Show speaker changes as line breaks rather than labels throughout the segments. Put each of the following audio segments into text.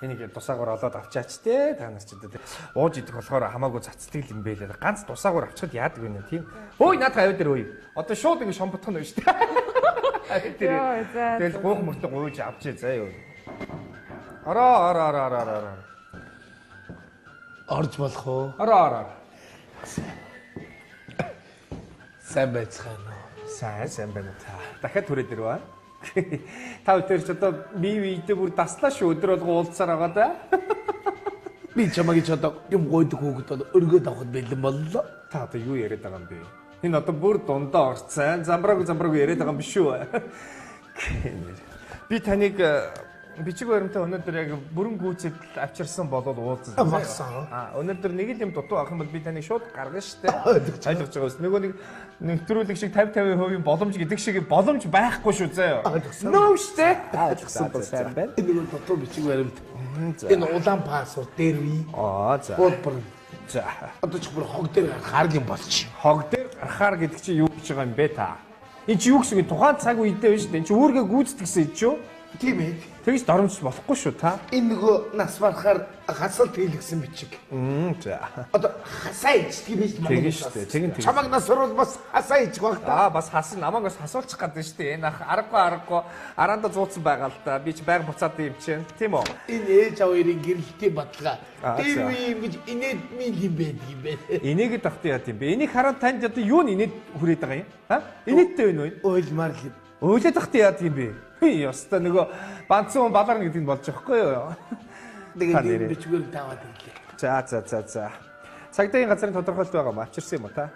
Энийг тусаагаар олоод авчаач те та нар ч одоо ууж идэх болохоор хамаагүй цацдаг юм бэ лээ. Ганц тусаагаар авчихад яадаг вэ нэ тийм. Өөй наад хавь дээр өөй. Одоо шууд ингэ шомботох нь байна шүү дээ. Тэгэл гуух мөртөө гуйж авчээ заа юу. Ороо.
Орж болох уу?
Ороо.
Сайн байцгаана уу?
Сайн байна та. Дахиад түрээд ирвэ. Та өтөр ч одоо бие биедээ бүр таслаа шүү. Өдөр болго уулзсаар байгаа да.
Би чамайг ч одоо юм гойдог хүүхэд одоо өргөд авахд бэлэн боллоо.
Та одоо юу яриад байгаа юм бэ? Энэ одоо бүр дундаа орцсон. Замбраагүй яриад байгаа юм биш үү? Би таныг бичиг баримтаа өнөөдөр яг бүрэн гүйцэд авчирсан болоод уулзсан. Өнөөдөр нэг л юм дутуу авах юм бол би таныг шууд гаргана штэ. Ойлгож байгаа үс. Нөгөө нэг нэвтрүүлэг шиг 50% боломж гэдэг шиг боломж байхгүй шүү заа юу. Нөө штэ.
Ойлгосон бол сайн байна. Энэ нөгөө дутуу бичиг баримт. Энэ улаан пассворд дээр үе.
За.
Бүр. За. Одоо ч бүр хог дээр гарах юм болчих.
Хог дээр гарахаар гэдэг чинь юу гэж байгаа юм бэ та? Энд чи юу гэсэн үг тухайн цаг үедээ биш үү? Энд чи үүргээ гүйцэтгэсэн ч юу?
Тийм ээ.
Тэгж доромж болохгүй шүү та.
Энэ нөгөө нас барахаар хасалт хийлгсэн бичиг.
За.
Одоо хасаа ичдэг биш
Тэгэн шүү дээ.
Чамаг нас барвал бас хасаа ичг баг та.
Бас хас намайг бас хасуулчих гэдэг шүү дээ. Энэ ах аргагүй араанда зууцсан байгаа л да. Би ч байг буцаад юм чинь. Тийм үү?
Энэ ээж аваарын гэрэлтийн баталгаа. Тэр үе гэж инээд юм байдаг юм бэ.
Энийгэд тахтай яа тийм бэ? Энийг хараад танд одоо юу инээд хүрээд байгаа юм? Инээдтэй байна уу?
Ойлмаар л.
Ойлоо тахтай яа тийм бэ? Яста нөгөө банцсан баларна гэдэг нь болж байгаа хгүй юу?
Тэгээд бичгээр таваад ирлээ.
За. Цагдаагийн газрын тодорхойлт байгаа маа авчирсан юм уу та?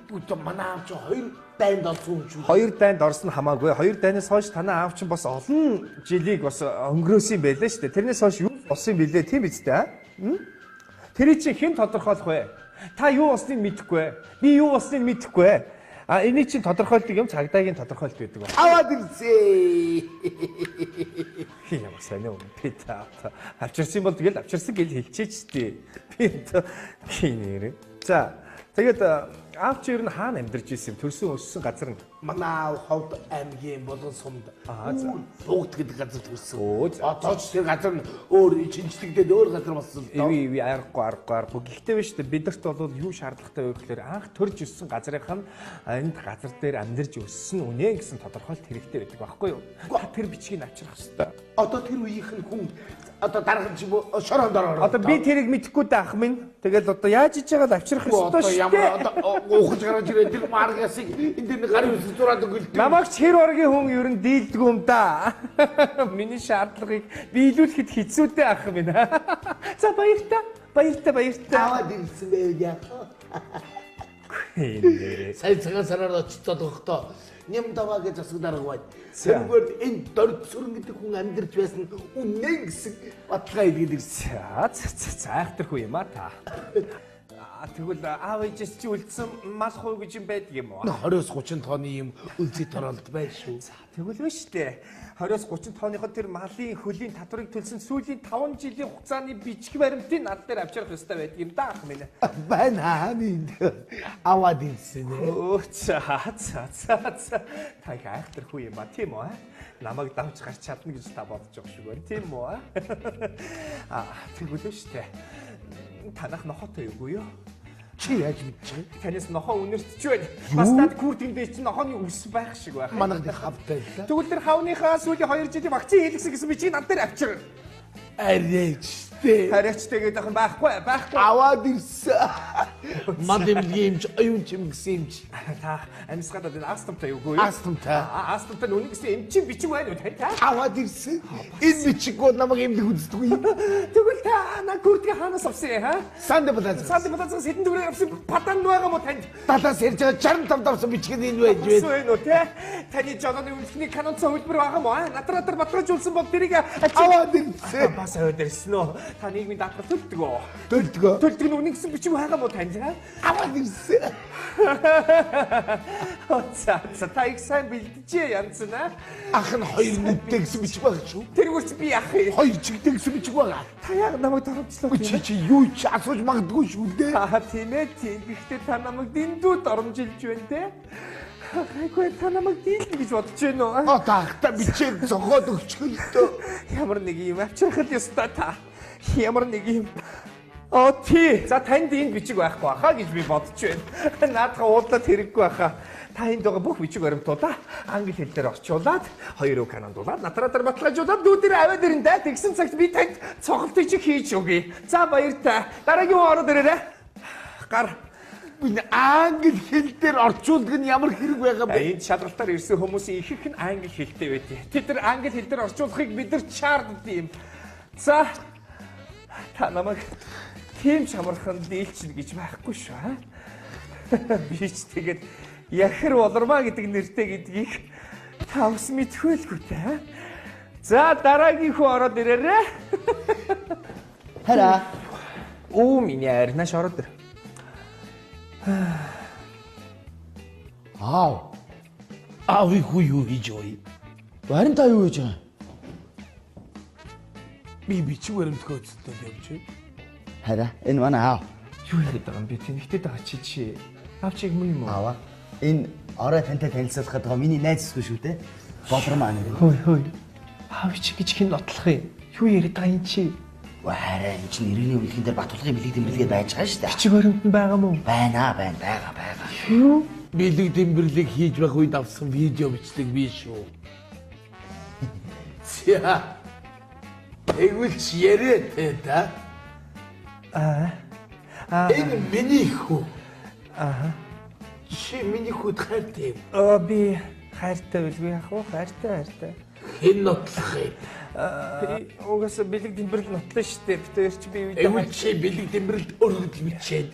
Бүгд манай аав чи 2 дайнд орсон юм шүү.
2 дайнд орсон хамаагүй. 2 дайнаас хойш танаа аав чинь бас олон жилийг бас өнгөрөөсөн байлаа шүү дээ. Тэрнээс хойш юу болсон юм бэлээ тийм биз дээ? Тэрий чи хэн тодорхойлох вэ? Та юу болсныг мэдэхгүй. Би юу болсныг мэдэхгүй. Энийг чинь тодорхойлдог юм цагдаагийн тодорхойлт байдаг ба.
Аваад ирсээ.
Ямар сайн юм бэ та. Авчирсан бол тэгэл авчирсан гэж хэлчихэж штий. Би одоо хийнээр. За тэгээд аав чи ер нь хаана амьдарч ирсэн юм? Төрсөн өссөн газар нь
манай аав Ховд аймгийн Болгон сумд. Богд гэдэг газар төрсөн. Одоо ч тэр газар нь өөр чинчлэгдээд өөр газар болсон л доо.
Иви аргагүй. Гэхдээ биш үү? Бидэрт бол юу шаардлагатай вэ гэхээр анх төрж өссөн газрынхан энд газар дээр амьдарч өссөн үнэ гэсэн тодорхойлт хэрэгтэй байдаг байхгүй юу? Тэр бичгийг авчрах хэрэгтэй.
Одоо тэр үеийнхэн хүн одоо дараагийн чи шороонд ороо.
Одоо би тэрийг мэдэхгүй даах минь. Тэгэл одоо яаж иж байгаа л авчрах ёстой шүү.
Ямар одоо уухаж гараад ирээ тэр маргасыг энэ дээр гарын үсэг зураад өгөлдөө.
Намайг ч хэр оргийн хүн ер нь дийлдэг юм да. Миний шаардлагыг биелүүлэхэд хэцүүтэй ах минь. За баяртай.
Аваад ирсэн байв яа. Сайн цагаан сараар очицоод өгөхдөө нэм даваа гэж асуу дарга байд. Тэргээр энэ дорд сүрэн гэдэг хүн амьдарч байсан үнэн гэсэн баталгаа илгээд ирсэн.
За айхтаргүй юм а та. Тэгвэл аав ээжээс чи үлдсэн мал хуу гэж юм байдаг юм уу?
20-30 тонны юм үлзий торолт байна шүү.
Тэгвэл биш үү? 20-30 тонныхоо тэр малын хөлийн татварыг төлсөн сүүлийн 5 жилийн хугацааны бичиг баримтын над дээр авчрах ёстой байдаг юм да ах минь.
Байна минь. Аваад ирсэн ээ.
За. Та их айхтаргүй юм а тийм үү? Намайг давж гарч чадна гэж та бодож байгаа шүү байна тийм үү? Тэгвэл биш үү? Танах нохотой юу?
Чи яаж мэдчихэ?
Танаас нохоо үнэртж байна. Бас над күрдийн дээр чинь нохооны үс байх шиг байх.
Манайх хавтай л.
Тэгвэл тэр хавныхаа сүүлийн 2 жилийн вакцины хийлгсэн гэсэн бичиг над дээр авчир.
Арайчтэй.
Хараач тэгээд ахын байхгүй.
Аваад ирсэн. Мадэмгийн оюун чим гэсэн юм чи.
Та амьсгалаад энэ астамтай юу гүй?
Астамтай.
Астамтай нүг гэсэн эмчин бичиг байна уу та?
Аваад ирсэн. Энэ бичиг бол намайг эмнэг үздэггүй.
Тэгвэл та на күрдгийн хаанаас авсан юм хаа?
Санд бадаас
хэдэн төгрөг авсан патан байгаа мó танд?
Талаас ярьж байгаа 65 давсан бичиг энэ байж байна.
Сүү энэ үү те? Таны жолооны үлхний канон цогцолбор байгаа мó? Натратар батруулсан бол тэрийг
аваад ирсэн.
Бас өдөрсөн үү? Та нийгмийн даатгал төлдөг үү?
Төлдөг
нь үнэн гэсэн бичиг байгаа мó танд?
Аваад ирсэн.
За та их сайн бэлдэжээ янз нэ.
Ах нь 2 нүдтэй гэсэн бичиг байгаа шүү.
Тэргүүрч би ах.
2 чигтэй гэсэн бичиг байгаа.
Та яг намайг доромжлоо.
Чи юу ч асууж магадгүй шүү дээ.
Тийм ээ. Гэхдээ та намайг дэндүү доромжилж байна те. Гайгүй та намайг дийлнэ гэж бодож байна уу?
Таахта бичээд зогоод өгчихөл төө.
Ямар нэг юм авчрахад ёстой та. Ямар нэг юм. Тий. За танд энд бичиг байхгүй хаа гэж би бодож байна. Наадхаа уудлаад хэрэггүй байхаа. Та энд байгаа бүх бичиг баримтуудаа англи хэл дээр орчуулад, хоёр үг канондуулаад, натратар баталгаажуулаад дүүдээр аваад ирэндээ тэгсэн цагт би танд цогцолтыг чи хийж өгье. За баяртай. Дараагийн хүн ороод ирээрэй. Гар.
Энэ англи хэл дээр орчуулдаг нь ямар хэрэг байгаа бэ?
Энд шалгалтаар ирсэн хүмүүсийн их их нь англи хэлтэй байдیں۔ Тэд нар англи хэл дээр орчуулахыг бид нар чаарддаг юм. За та намайг тийм чамархан дийлчихнэ гэж байхгүй шүү. Би ч тэгээд Яхир Болормаа гэдэг нэртэй гэдгийг та ус мэдхүүлгүй те. За дараагийн хүн ороод ирээрэй.
Хараа.
Оо миний арнаш ороод ир.
Аавыг юу хийж вэ?
Харин та юу гэж байгаа?
Би бичиг баримт хөөцөлтөд явж байна.
Хараа. Энэ манай аав.
Юу хийгээд байгаа юм бэ? Тэнхтэд байгаа чи. Авчиг муу юм уу?
Аава. Энэ орой тантай танилцуулахад байгаа миний найз зү шүү дээ. Болормаа нэр.
Хөөе. Аав чи гэж хэн нотлох юм? Юу яриад байгаа юм чи?
Хараа энэ чинь иргэний үлгэн дээр Батулгын бэлэг тэмдэглэгээ байж байгаа шүү дээ.
Бичиг баримт нь байгаа мó?
Байгаа.
Юу?
Бэлэг тэмдэглэг хийж байх үед авсан видео бичдэг би шүү. За. Тэгвэл яриа та. Энэ миний хүү. Чи миний хүүд хайртай юм.
Би хайртай билгүй яах вэ? Хайртай.
Хэн нотлох юм?
Угаас бэлэг тэмбэрл нотлоо штэ. Битээр чи би үед
Эвгүй чи бэлэг тэмбэрэлд өргөдөл бичээд.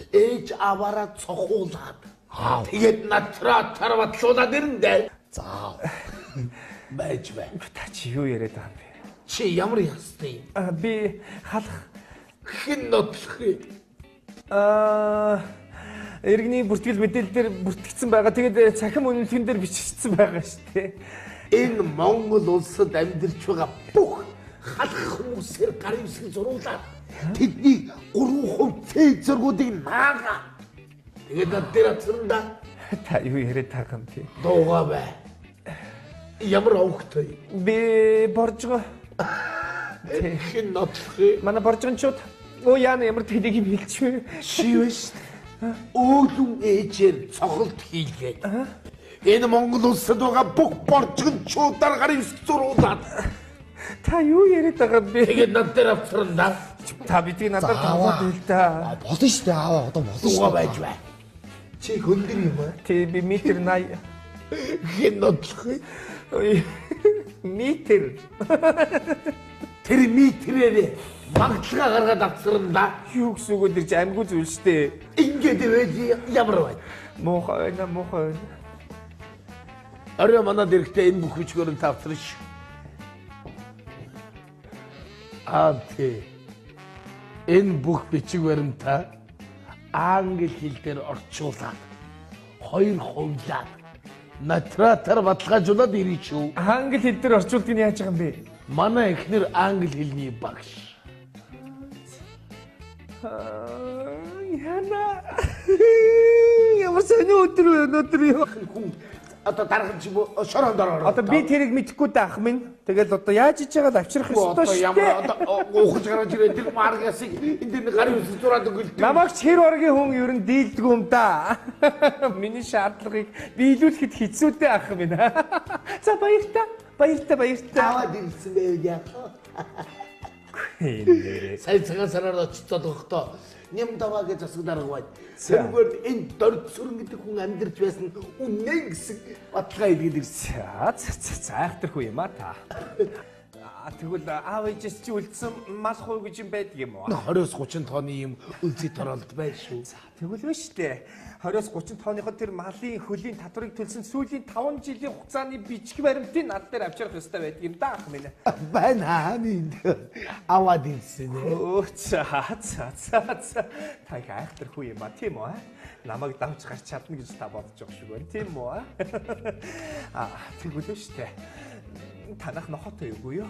Ээж аваараа цохуулаад. Тэгээд натраа тарватлуулаад ирэндээ.
Заа.
Байж бай.
та чи юу яриад байгаа юм бэ?
Чи ямар ястай юм?
Би халах
Хэн нотлох юм?
иргэний бүртгэл мэдээлэл дээр бүртгэгдсэн байгаа. Тэгээд цахим үнэлгээн дээр бичигдсэн байгаа шүү дээ.
Энэ Монгол улсад амьдарч байгаа бүх халах хүмүүсээр гарын үсэг зуруулаад тэдний 3% цэг зургуудыг наага. Тэгээд над дээр атсарнда
Та юу яриад байгаа юм бэ?
дуугаа бай. Ямар өвгтэй.
Би боржгоо.
Хэн нотлох юм?
Манай боржгончууд яана ямар тэлийг юм хэлчихвэ?
Чи биш. Өглөн ээжээр цохолт хийлгээд. Энэ Монгол улсад байгаа бүх боржгончуудаар гарын үсэг зуруулаад.
Та юу яриад байгаа юм бэ?
Тэгээд над дээр авцранда
Та бидгийг надад таваад байл та.
Болно шүү дээ аава. Одоо болно шүү.
дуугаа байж бай. Чи хөндөр юм аа?
Тэ би метр 80.
Хэн нотлох юм?
Метр.
Тэр метрээр магталгаа гаргаад авцранда.
Юу гэсэн үг вэ? Тэр амгүй зүйл шүү дээ.
Ингээд байж ямар бай.
Муухай.
Орой манад ирэхдээ энэ бүх хүчгээр нь тавцраш. Тий. Энэ бүх бичиг баримтаа англи хэл дээр орчуулаад 2 хувлаад натратар баталгаажуулаад ирэх шүү.
Англи хэл дээр орчуулдаг нь яаж байгаа юм бэ?
Манай эхнэр англи хэлний багш.
Яна. Ямар сонио өдөр юу?
Хүн одоо дараагийн чи шоронд ороо.
Одоо би тэрийг мэдэхгүй даах минь. Тэгэл одоо яаж хийж байгааг авчрах ёстой
Одоо
шүү
ямар
дээ.
одоо уухаж гараад ирээ тэр маргасыг энэ дээр гарын үсэг зураад өгөлтэй.
Намайг ч хэр оргийн хүн ер нь дийлдэг юм да. Миний шаардлагыг биелүүлэхэд хэцүүтэй ах минь. За баяртай.
Аваад ирсэн байв яа. Сайн цагаан сараар очицоод өгөхдөө нэм даваа гэж асуух дарга бай. Тэргээр энэ дөрд сүрэн гэдэг хүн амьдарч байсан үнэн гэсэн баталгаа илгээд ирсэн.
За айхтархгүй юм а та. Тэгвэл аав ээжээс чи үлдсэн мал хуу гэж юм байдаг юм уу?
20-30 тонны юм үлзий торолд байна шүү.
Тэгвэл биш үү? 20-30 тооныхоо тэр малын хөлийн татварыг төлсөн сүүлийн 5 жилийн хугацааны бичиг баримтыг над дээр авчрах ёстой байдаг юм да ах минь.
Байна минь. Аваад ирсэн.
Оо за. Та их айхтархгүй юм а тийм үү? Намайг давж гарч чадна гэж та бодож байгаа шүү байна тийм үү? Тэгвэл биш үү? Танах нохотой юу юу?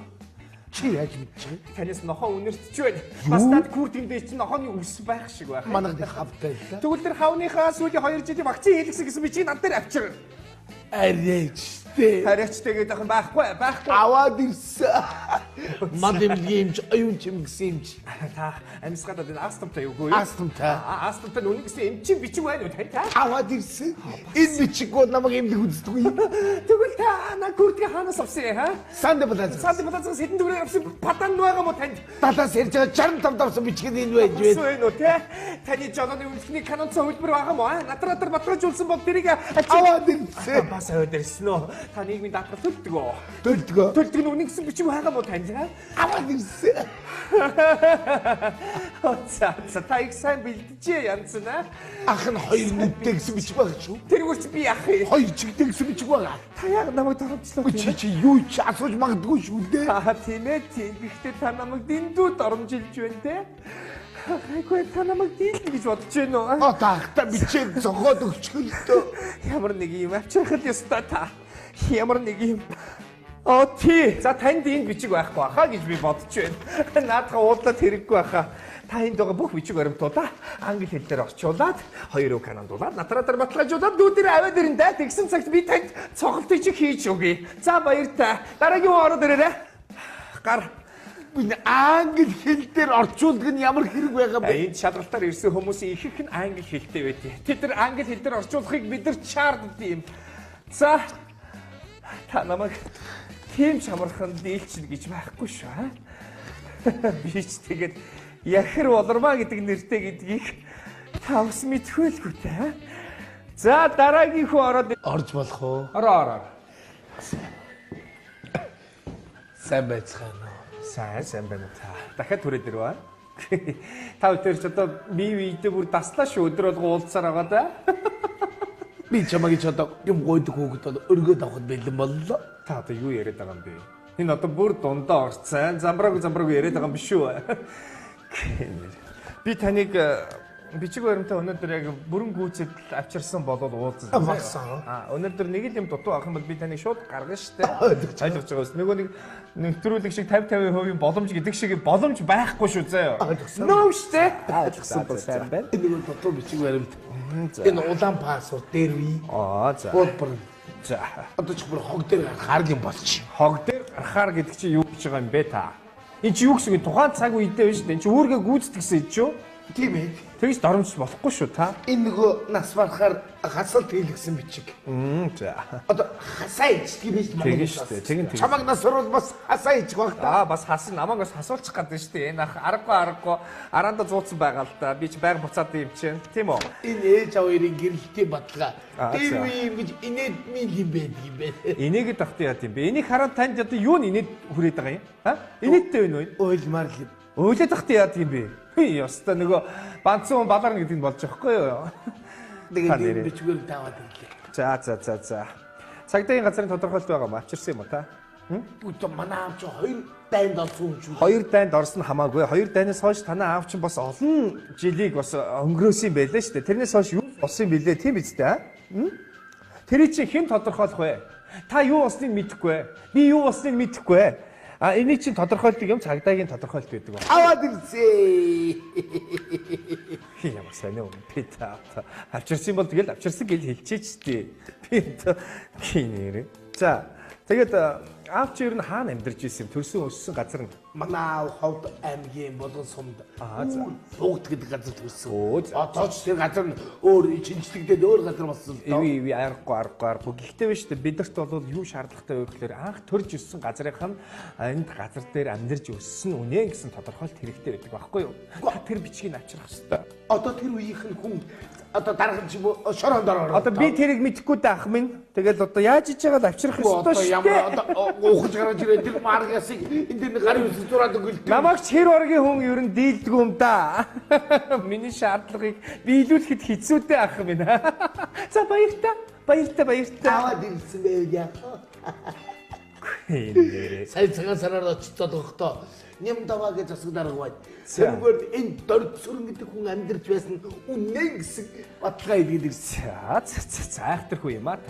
Чи яаж мэдчихэ?
Танаас нохоо үнэртж байна. Бас над күрдийн дээр чинь нохооны үс байх шиг байх.
Манайхны хавтай л.
Тэгвэл тэр хавныхаа сүүлийн 2 жилийн вакцины хийлгсэн гэсэн би чи над дээр авчир.
Арайч тээ.
Харьяачтэйгээд ахын байхгүй.
Аваад ирсэн. Мад имлгийн оюун чим гэсэн юм чи.
Та амьсгалаад энэ астамтай юу гүй?
Астамтай.
Астамтай нүг гэсэн эм чи бичиг байна уу та?
Аваад ирсэн. Энэ бичиг намайг имлэг үздэггүй.
Тэгвэл та на күрдгийн хаанаас авсан юм хаа?
Санд балаас.
Санд балаас хэдэн төгрөөр авсан падан байгаа мó танд?
Талаас ярьж байгаа 65 давсан бичиг энэ байж байна.
Сүү энэ үү те? Таны жолооны үлхний канон цаа хөлбөр байгаа мó? Натраар батгалжуулсан бол тэрийг
аваад ирсэн.
бас өдөрсөн үү? Та нийгмийн даатгал төлдөг үү?
Төлдөг.
Нь үнэн гэсэн бичиг байгаа мó танд?
Аваад ирсэн.
За та их сайн бэлдэжээ янз нэ.
Ах нь хоёр нүдтэй гэсэн бичиг байгаа шүү.
Тэргүүрч би яах вэ?
Хоёр чигтэй гэсэн бичиг байгаа.
Та яг намайг торомжлоо.
Чи юу ч асууж магадгүй шүү дээ.
Тийм ээ тийм. Гэхдээ та намайг дэндүү доромжилж байна те. Хайгүй та намайг дийлнэ гэж бодож байна уу?
Таахта бичээд зогоод өгчгөлтөө.
Ямар нэг юм авчирхал ёстой та. Ямар нэг юм. Тий. За танд энэ бичиг байхгүй хаа гэж би бодож байна. Наадха уудлаад хэрэггүй байхаа. Та энд байгаа бүх бичиг баримтуудаа англи хэл дээр орчуулад, хоёр үг канондуулаад, натраар баталгаажуулаад дүүдээр аваад ирэндээ тэгсэн цагт би танд цогцолтыг чи хийж өгье. За баяртай. Дараагийн хүн ороод ирээрэй. Гар.
Би англи хэл дээр орчуулдаг нь ямар хэрэг байгаа бэ?
Энд шалгалтаар ирсэн хүмүүсийн ихэнх нь англи хэлтэй байдیں۔ Тэд нар англи хэл дээр орчуулахыг бид нар чаарддаг юм. За та намайг тийм чамархан дийлчихнэ гэж байхгүй шүү. Би ч тэгээд Яхир Болормаа гэдэг нэртэй гэдгийг та ус мэдхүүлгүй те. За дараагийн хүн ороод
Орж болох уу?
ороо.
Сайн байцгаана уу?
Сайн байна та. Дахиад түрээд ирвэ. Та өдөр ч одоо бие биедээ бүр таслаа шүү. Өдөр болго уулзсаар байгаа да.
Би чамайг ч одоо юм гойдог хөөгд өргөд авахд бэлэн боллоо.
Та одоо юу яриад байгаа юм бэ? Энэ одоо бүр дундаа орцсон. Замбраагүй яриад байгаа юм биш үү? Би таныг бичиг баримтаа өнөөдөр яг бүрэн гүйцэд авчирсан болоод уулзсан. Өнөөдөр нэг л юм дутуу авах юм бол би таныг шууд гаргана штэ. Ойлгож байгаа ус. Нөгөө нэг нэвтрүүлэг шиг 50% боломж гэдэг шиг боломж байхгүй шүү заяа. Нөө штэ. Ойлгосон бол сайн байна.
Энэ нэг дутуу бичиг баримт. Энэ улаан пассворд дээр үе.
За.
Бод.
За.
Одоо ч бүр хог дээр гарах юм болчих.
Хог дээр гарахаар гэдэг чи юу гэж байгаа юм бэ та? Энд чи юу гэсэн юм тухайн цаг үедээ биш үү? Энд чи үүргээ гүйцэтгэсэн ч юу?
Тийм ээ.
Тэгж доромж болохгүй шүү та.
Энэ нөгөө нас барахаар хасалт хийлгсэн бичиг.
За.
Одоо хасаа ичдэг биш
Тэгэн штэ. Тэгэн.
Чамаг нас барвал бас хасаа ичэх баг та.
Бас хасан намайг бас хасуулчих гэдэг штэ. Энэ ах аргагүй араанда зууцсан байгаа л да. Би ч байг буцаад юм чинь. Тийм үү?
Энэ ээж аваарын гэрэлтийн баталгаа.
За.
Тэр үе гэж инээдмийн юм байдаг юм бэ.
Инээгээд тахтай яа тийм бэ? Энийг хараад танд одоо юу инээд хүрээд байгаа юм? Ха? Инээдтэй байна уу?
Ойлмаар л юм.
Өөлөө тахтай яа тийм бэ? Яста нөгөө банцсан балар гэдэг нь болж байгаа хгүй юу?
Тэгээд бичгээр таваад ирлээ.
За. Цагдаагийн газрын тодорхойлт байгаа юм авчирсан юм уу та?
Бүгд манай аав чи хоёр дайнд олсон юм шүү.
Хоёр дайнд орсон хамаагүй. Хоёр дайнаас хойш танаа аав чинь бас олон жилийг бас өнгөрөөсөн байлээ шүү дээ. Тэрнээс хойш юу болсон билээ тийм биз дээ? Тэрийг чи хэн тодорхойлох вэ? Та юу болсныг мэдэхгүй. Би юу болсныг мэдэхгүй. Энийг чинь тодорхойлдог юм цагдаагийн тодорхойлт гэдэг ба.
Аваад ирсэн.
Ямар сайн юм би та. Авчирсан бол тэгэл авчирсан гэж хэлчихэж дээ. Би кинэр. За тэгээд аав чи ер нь хаана амьдарч ирсэн юм? Төрсөн өссөн газар нь
Манай аав Ховд аймгийн Болгон сумд.
За.
Фугт гэдэг газар төрсөн.
Өө.
Одоо ч тэр газар нь өөр чинжлэгдээд өөр газар болсон л доо.
Эви аргагүй. Гэхдээ биш үү бидэрт бол юу шаардлагатай вэ гэхээр анх төрж өссөн газрынх нь энд газар дээр амьдарч өссөн үнэ гэсэн тодорхойлт хэрэгтэй байдаг байхгүй юу? Тэр бичгийг авчрах хэрэгтэй.
Одоо тэр үеийнх нь хүн одоо дараахан ч юм уу шоронд ороо.
Одоо би тэрийг мэдэхгүй та ах минь. Тэгэл одоо яаж хийж байгааг авчрах ёстой шүү.
Ямар одоо уухаж гараад ирээ тэр маргасыг энэ дээр гарын үсэл зураад өгөлтэй.
Намайг ч хэр оргийн хүн ер нь дийлдэг юм да. Миний шаардлагыг биелүүлэхэд хэцүүтэй ах минь. За баяртай.
Аваад ирсэн байв яа. Сайн цагаасараар очицод өгөхдөө нэм даваа гэж асуух дарга байна. Тэргээр энэ дөрв сүрэн гэдэг хүн амьдарч байсан үнэн гэсэн баталгаа илгээд ирсэн.
За айхтар хүү юм а та.